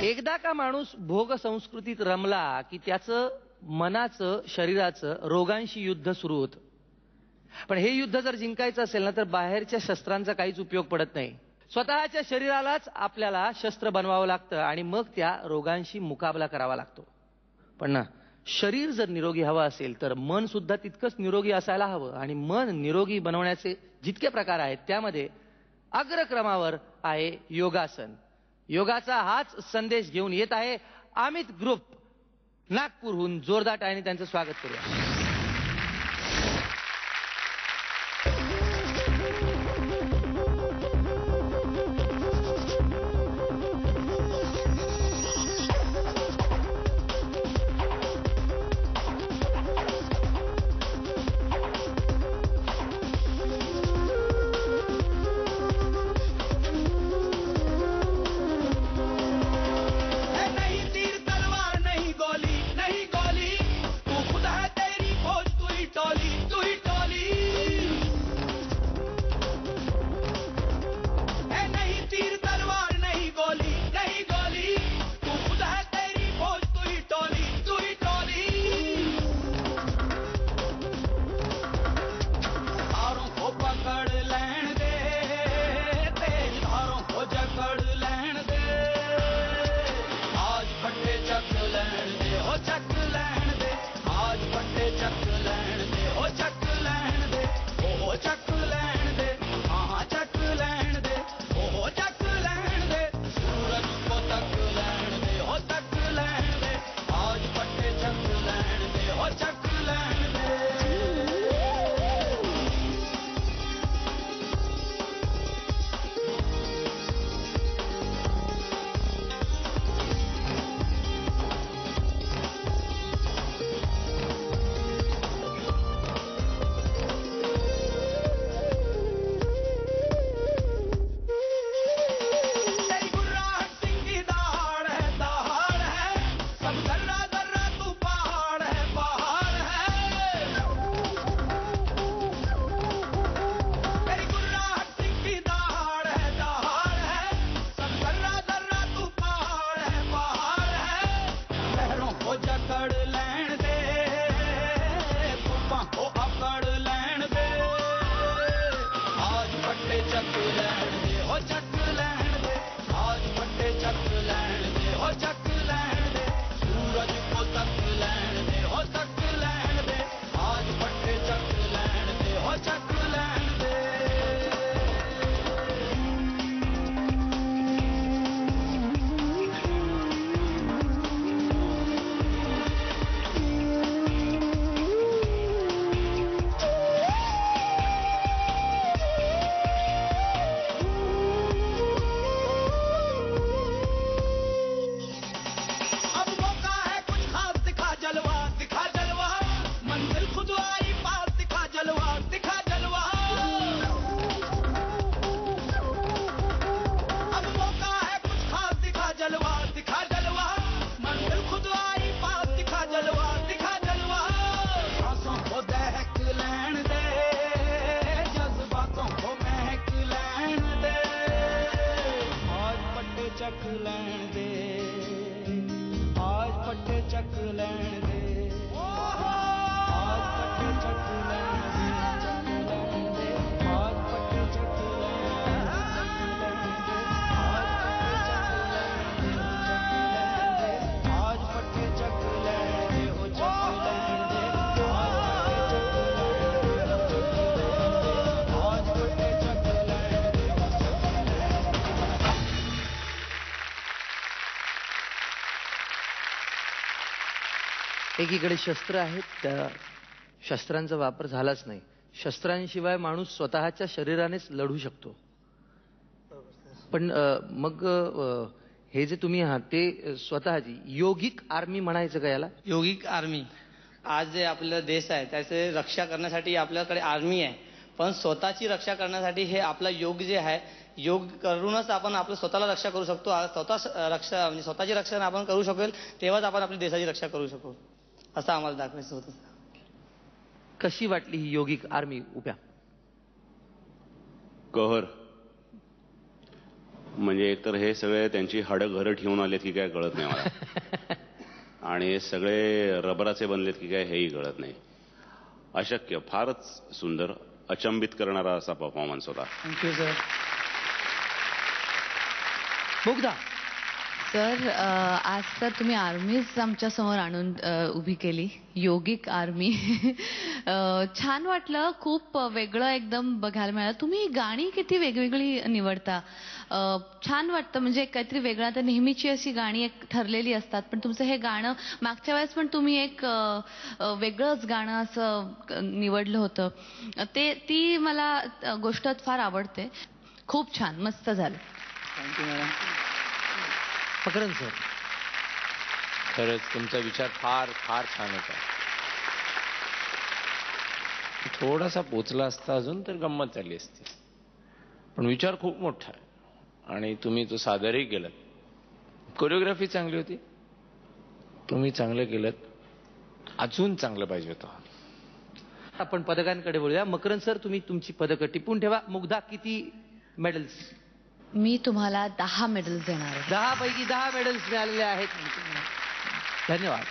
एकदा का माणूस भोग संस्कृतीत रमला की त्याचं मनाचं शरीराचं रोगांशी युद्ध सुरू होतं. पण हे युद्ध जर जिंकायचं असेल ना तर बाहेरच्या शस्त्रांचा काहीच उपयोग पडत नाही. स्वतःच्या शरीरालाच आपल्याला शस्त्र बनवावं लागतं आणि मग त्या रोगांशी मुकाबला करावा लागतो. पण ना शरीर जर निरोगी हवं असेल तर मन सुद्धा तितकंच निरोगी असायला हवं. आणि मन निरोगी बनवण्याचे जितके प्रकार आहेत त्यामध्ये अग्रक्रमावर आहे योगासन. योगाचा हाच संदेश घेऊन येत आहे अमित ग्रुप नागपूरहून. जोरदार टाळ्यांनी त्यांचं स्वागत करूया. एकीकडे शस्त्र आहेत, त्या शस्त्रांचा वापर झालाच नाही. शस्त्रांशिवाय माणूस स्वतःच्या शरीरानेच लढू शकतो. पण मग हे जे तुम्ही आहात ते स्वतःची योगिक आर्मी म्हणायचं का याला? योगिक आर्मी. आज जे आपला देश आहे त्याचे रक्षा करण्यासाठी आपल्याकडे आर्मी आहे, पण स्वतःची रक्षा करण्यासाठी हे आपला योग जे आहे, योग करूनच आपण आपलं स्वतःला रक्षा करू शकतो. स्वतः रक्षा म्हणजे स्वतःची रक्षण आपण करू शकेल तेव्हाच आपण आपल्या देशाची रक्षा करू शकू, असं आम्हाला दाखवायचं होतं. कशी वाटली ही योगिक आर्मी उभ्या? कहर म्हणजे एकतर हे सगळे त्यांची हाडं घरं ठेवून आलेत की काय कळत नाही मला. आणि हे सगळे रबराचे बनलेत की काय हेही कळत नाही. अशक्य, फारच सुंदर, अचंबित करणारा असा परफॉर्मन्स होता. Thank you sir. मुग्धा, सर, आज तर तुम्ही आर्मीज आमच्या समोर आणून उभी केली, योगिक आर्मी. छान वाटलं, खूप वेगळं एकदम बघायला मिळालं. तुम्ही गाणी किती वेगवेगळी निवडता, छान वाटतं. म्हणजे काहीतरी वेगळं. तर नेहमीची अशी गाणी एक ठरलेली असतात, पण तुमचं हे गाणं मागच्या वेळेस पण तुम्ही एक वेगळंच गाणं असं निवडलं होतं. ती मला गोष्ट फार आवडते. खूप छान, मस्त झालं. Thank you madam. मकरंद सर. खरंच तुमचा विचार फार फार छान होता. थोडासा पोचला असता अजून तर गंमत झाली असती, पण विचार खूप मोठा आहे आणि तुम्ही तो सादरही केलात. कोरिओग्राफी चांगली होती, तुम्ही चांगलं केलं, अजून चांगलं पाहिजे होतं. आपण पदकांकडे बोलूया. मकरंद सर, तुम्ही तुमची पदकं टिपून ठेवा. मुग्धा, किती मेडल्स? मी तुम्हाला 10 मेडल्स देणार आहे. 10 पैकी 10 मेडल्स मिळालेले आहेत. धन्यवाद.